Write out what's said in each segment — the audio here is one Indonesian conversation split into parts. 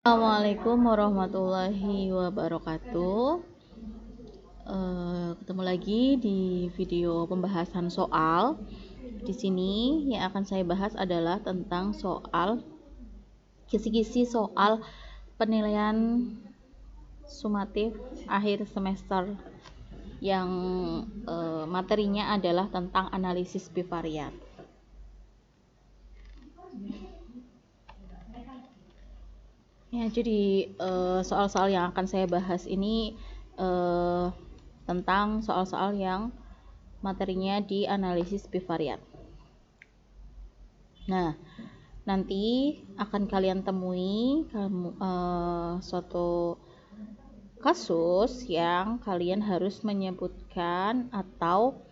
Assalamualaikum warahmatullahi wabarakatuh. Ketemu lagi di video pembahasan soal. Di sini yang akan saya bahas adalah tentang soal kisi-kisi soal penilaian sumatif akhir semester yang materinya adalah tentang analisis bivariat. Ya, jadi soal-soal yang akan saya bahas ini tentang soal-soal yang materinya di analisis bivariat. Nah, nanti akan kalian temui suatu kasus yang kalian harus menyebutkan atau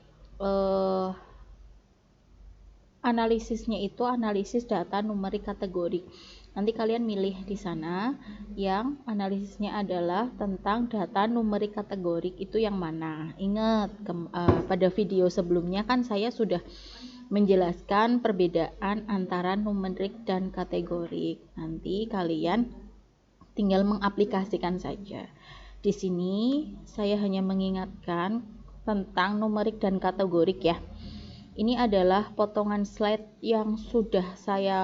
analisisnya itu analisis data numerik kategorik. Nanti kalian milih di sana yang analisisnya adalah tentang data numerik kategorik itu yang mana. Ingat, pada video sebelumnya kan saya sudah menjelaskan perbedaan antara numerik dan kategorik. Nanti kalian tinggal mengaplikasikan saja. Di sini saya hanya mengingatkan tentang numerik dan kategorik ya. Ini adalah potongan slide yang sudah saya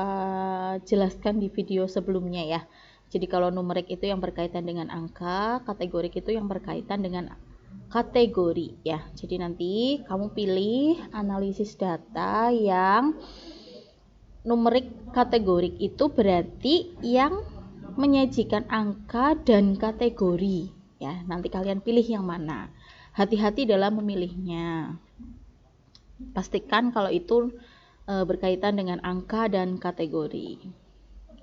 jelaskan di video sebelumnya ya. Jadi kalau numerik itu yang berkaitan dengan angka, kategorik itu yang berkaitan dengan kategori ya. Jadi nanti kamu pilih analisis data yang numerik kategorik itu berarti yang menyajikan angka dan kategori ya. Nanti kalian pilih yang mana. Hati-hati dalam memilihnya. Pastikan kalau itu berkaitan dengan angka dan kategori.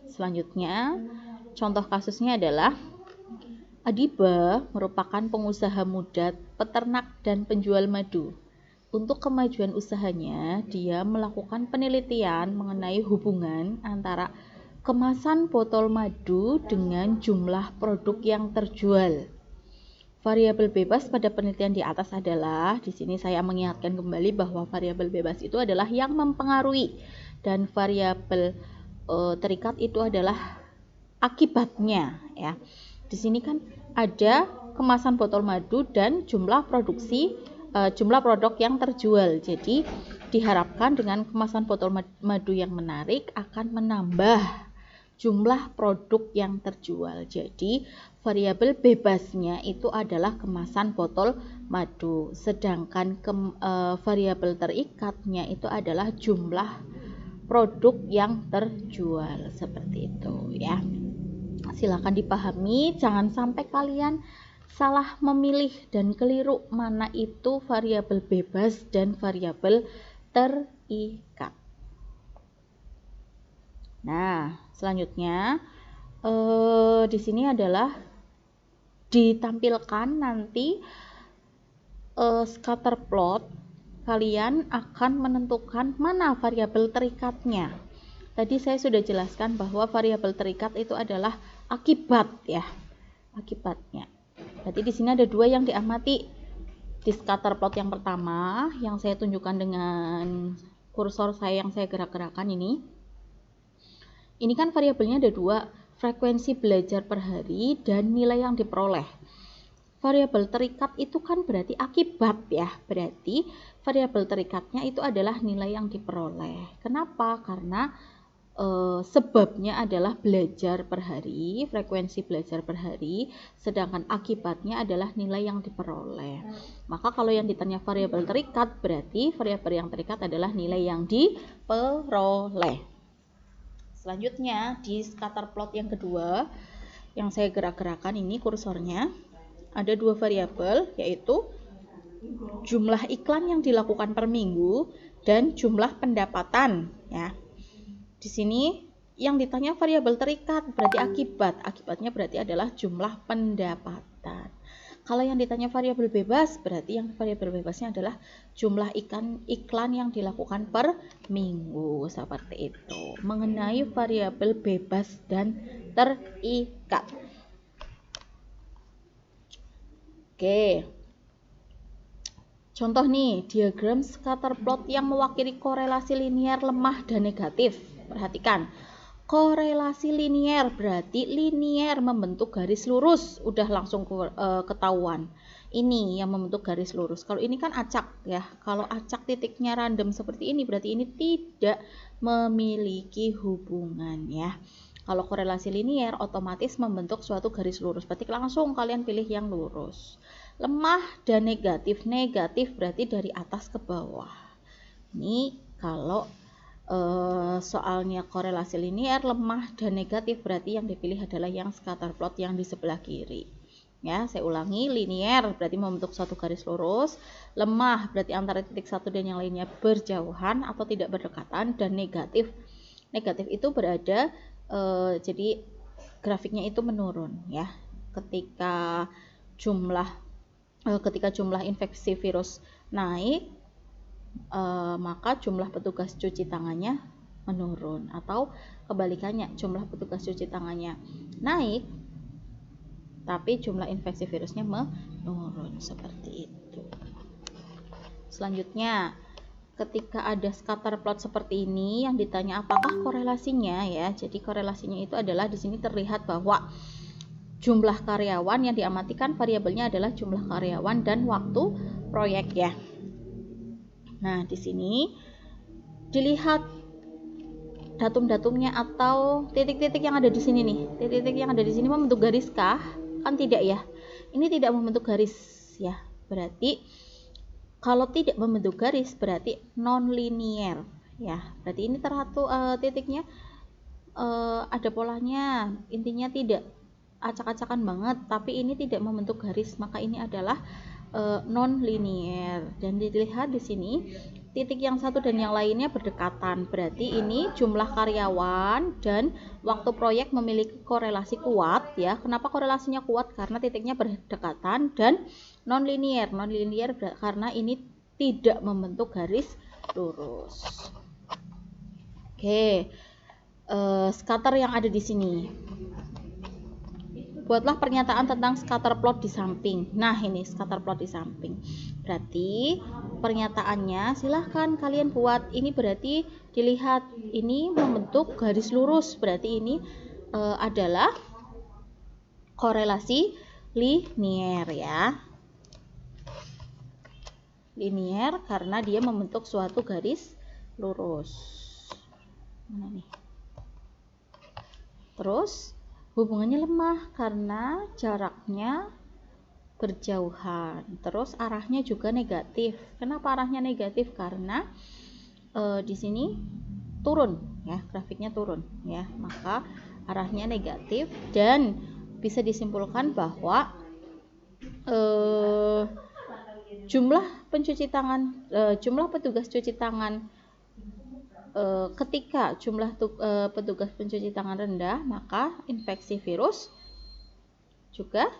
Selanjutnya, contoh kasusnya adalah Adiba merupakan pengusaha muda, peternak dan penjual madu. Untuk kemajuan usahanya, dia melakukan penelitian mengenai hubungan antara kemasan botol madu dengan jumlah produk yang terjual. Variabel bebas pada penelitian di atas adalah, di sini saya mengingatkan kembali bahwa variabel bebas itu adalah yang mempengaruhi dan variabel terikat itu adalah akibatnya ya. Di sini kan ada kemasan botol madu dan jumlah produk yang terjual. Jadi diharapkan dengan kemasan botol madu yang menarik akan menambah jumlah produk yang terjual. Jadi variabel bebasnya itu adalah kemasan botol madu, sedangkan variabel terikatnya itu adalah jumlah produk yang terjual. Seperti itu ya. Silakan dipahami, jangan sampai kalian salah memilih dan keliru mana itu variabel bebas dan variabel terikat. Nah, selanjutnya di sini adalah ditampilkan nanti scatter plot. Kalian akan menentukan mana variabel terikatnya. Tadi saya sudah jelaskan bahwa variabel terikat itu adalah akibat ya, akibatnya. Berarti di sini ada dua yang diamati di scatter plot yang pertama yang saya tunjukkan dengan kursor saya yang saya gerak-gerakan ini. Ini kan variabelnya ada dua, frekuensi belajar per hari dan nilai yang diperoleh. Variabel terikat itu kan berarti akibat ya, berarti variabel terikatnya itu adalah nilai yang diperoleh. Kenapa? Karena sebabnya adalah belajar per hari, frekuensi belajar per hari, sedangkan akibatnya adalah nilai yang diperoleh. Maka kalau yang ditanya variabel terikat, berarti variabel yang terikat adalah nilai yang diperoleh. Selanjutnya di scatter plot yang kedua yang saya gerak-gerakan ini kursornya ada dua variabel, yaitu jumlah iklan yang dilakukan per minggu dan jumlah pendapatan ya. Di sini yang ditanya variabel terikat berarti akibatnya berarti adalah jumlah pendapatan. Kalau yang ditanya variabel bebas, berarti yang variabel bebasnya adalah jumlah iklan yang dilakukan per minggu. Seperti itu. Mengenai variabel bebas dan terikat. Oke. Contoh nih, diagram scatter plot yang mewakili korelasi linier lemah dan negatif. Perhatikan. korelasi linier berarti linier membentuk garis lurus, udah langsung ketahuan. Ini yang membentuk garis lurus. Kalau ini kan acak ya. Kalau acak titiknya random seperti ini berarti ini tidak memiliki hubungan ya. Kalau korelasi linier otomatis membentuk suatu garis lurus. Berarti langsung kalian pilih yang lurus. Lemah dan negatif. Negatif berarti dari atas ke bawah. Ini kalau soalnya korelasi linier lemah dan negatif berarti yang dipilih adalah yang scatter plot yang di sebelah kiri. Ya, saya ulangi, linier berarti membentuk suatu garis lurus, lemah berarti antara titik satu dan yang lainnya berjauhan atau tidak berdekatan, dan negatif itu berada jadi grafiknya itu menurun ya. Ketika jumlah infeksi virus naik, maka jumlah petugas cuci tangannya menurun, atau kebalikannya, jumlah petugas cuci tangannya naik tapi jumlah infeksi virusnya menurun, seperti itu. Selanjutnya, ketika ada scatter plot seperti ini yang ditanya apakah korelasinya ya. Jadi korelasinya itu adalah di sini terlihat bahwa jumlah karyawan yang diamatikan variabelnya adalah jumlah karyawan dan waktu proyek ya. Nah, di sini dilihat datum-datumnya atau titik-titik yang ada di sini nih. Titik-titik yang ada di sini membentuk garis kah? Kan tidak ya. Ini tidak membentuk garis ya. Berarti kalau tidak membentuk garis berarti non-linear ya. Berarti ini terhatu titiknya ada polanya. Intinya tidak acak-acakan banget, tapi ini tidak membentuk garis, maka ini adalah non-linear. Dan dilihat di sini titik yang satu dan yang lainnya berdekatan, berarti ini jumlah karyawan dan waktu proyek memiliki korelasi kuat ya. Kenapa korelasinya kuat? Karena titiknya berdekatan dan non-linear. Non-linear karena ini tidak membentuk garis lurus. Oke, scatter yang ada di sini. Buatlah pernyataan tentang scatter plot di samping. Nah, ini scatter plot di samping. Berarti pernyataannya silahkan kalian buat. Ini berarti dilihat ini membentuk garis lurus. Berarti ini adalah korelasi linier ya. Linier karena dia membentuk suatu garis lurus. Mana nih? Terus hubungannya lemah karena jaraknya berjauhan. Terus arahnya juga negatif. Kenapa arahnya negatif? Karena di sini turun ya, grafiknya turun ya. Maka arahnya negatif dan bisa disimpulkan bahwa jumlah petugas cuci tangan ketika jumlah petugas pencuci tangan rendah, maka infeksi virus juga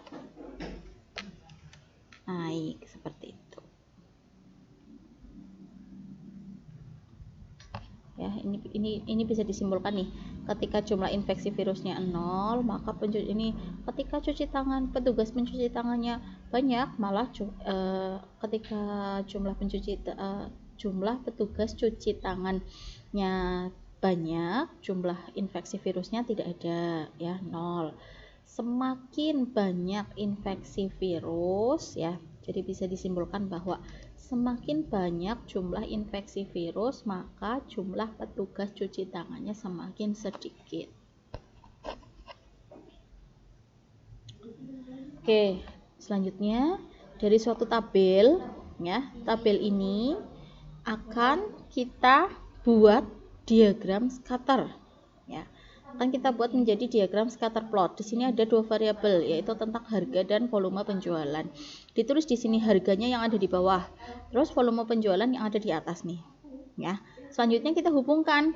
naik, seperti itu. Ya, ini bisa disimpulkan nih. Ketika jumlah infeksi virusnya 0, maka ketika petugas pencuci tangannya banyak, malah ketika jumlah petugas cuci tangannya banyak, jumlah infeksi virusnya tidak ada ya, 0. Semakin banyak infeksi virus ya, jadi bisa disimpulkan bahwa semakin banyak jumlah infeksi virus, maka jumlah petugas cuci tangannya semakin sedikit. Oke, selanjutnya dari suatu tabel ya, tabel ini akan kita buat diagram scatter ya. Akan kita buat menjadi diagram scatter plot. Di sini ada dua variabel, yaitu tentang harga dan volume penjualan. Ditulis di sini harganya yang ada di bawah, terus volume penjualan yang ada di atas nih ya. Selanjutnya kita hubungkan.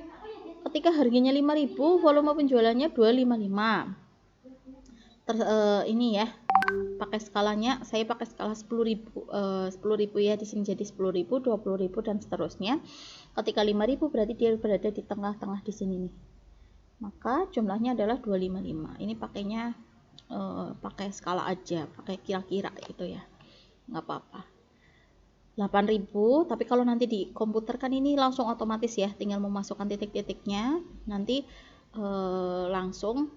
Ketika harganya 5.000, volume penjualannya 255. Ini ya, pakai skalanya, saya pakai skala 10.000 ya, di sini jadi 10.000, 20.000 dan seterusnya. Ketika 5.000 berarti dia berada di tengah-tengah di sini nih. Maka jumlahnya adalah 255. Ini pakainya pakai skala aja, pakai kira-kira gitu ya. Nggak apa-apa. 8.000, tapi kalau nanti di komputer kan ini langsung otomatis ya, tinggal memasukkan titik-titiknya. Nanti langsung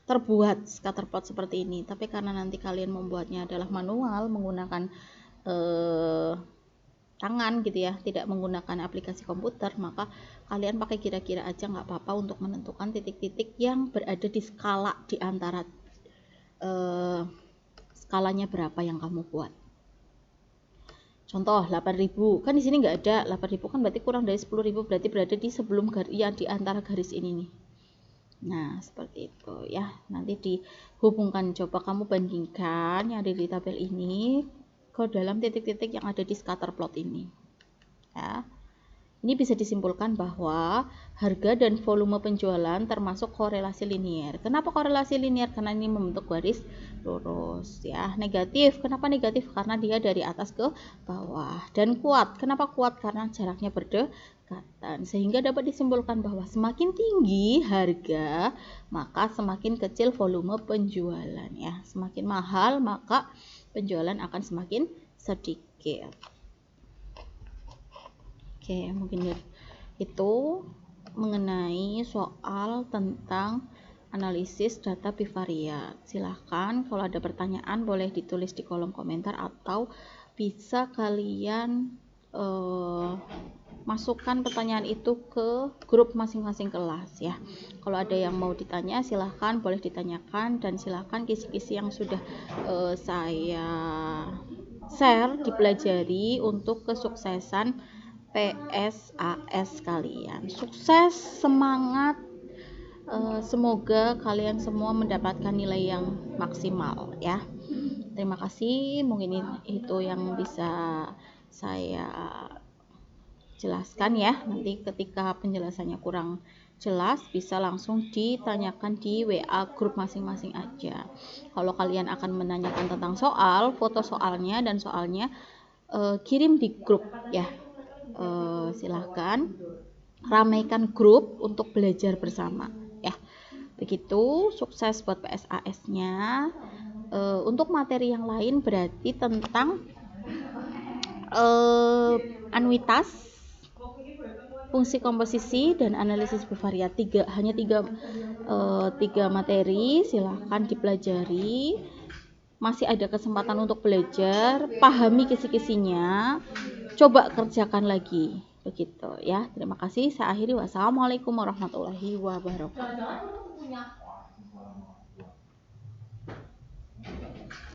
terbuat scatterplot seperti ini. Tapi karena nanti kalian membuatnya adalah manual menggunakan tangan gitu ya, tidak menggunakan aplikasi komputer, maka kalian pakai kira-kira aja nggak apa-apa untuk menentukan titik-titik yang berada di skala di antara skalanya berapa yang kamu buat. Contoh 8.000, kan di sini nggak ada 8.000, kan berarti kurang dari 10.000, berarti berada di sebelum garis, ya di antara garis ini nih. Nah seperti itu ya, nanti dihubungkan, coba kamu bandingkan yang ada di tabel ini ke dalam titik-titik yang ada di scatterplot ini ya. Ini bisa disimpulkan bahwa harga dan volume penjualan termasuk korelasi linier. Kenapa korelasi linier? Karena ini membentuk garis lurus ya. Negatif, kenapa negatif? Karena dia dari atas ke bawah. Dan kuat, kenapa kuat? Karena jaraknya berdekatan. Sehingga dapat disimpulkan bahwa semakin tinggi harga, maka semakin kecil volume penjualan ya. Semakin mahal, maka penjualan akan semakin sedikit. Oke, mungkin itu mengenai soal tentang analisis data bivariat. Silahkan kalau ada pertanyaan boleh ditulis di kolom komentar atau bisa kalian masukkan pertanyaan itu ke grup masing-masing kelas ya. Kalau ada yang mau ditanya silahkan boleh ditanyakan, dan silahkan kisi-kisi yang sudah saya share dipelajari untuk kesuksesan PSAS kalian. Sukses, semangat, semoga kalian semua mendapatkan nilai yang maksimal ya. Terima kasih, mungkin itu yang bisa saya jelaskan ya. Nanti ketika penjelasannya kurang jelas bisa langsung ditanyakan di WA grup masing-masing aja. Kalau kalian akan menanyakan tentang soal, foto soalnya dan soalnya kirim di grup ya. Silahkan ramaikan grup untuk belajar bersama ya. Begitu, sukses buat PSAS nya. Untuk materi yang lain berarti tentang anuitas, fungsi komposisi, dan analisis bivariat. Hanya tiga materi, silahkan dipelajari. Masih ada kesempatan untuk belajar, pahami kisi-kisinya, coba kerjakan lagi begitu ya. Terima kasih, saya akhiri. Wassalamualaikum warahmatullahi wabarakatuh.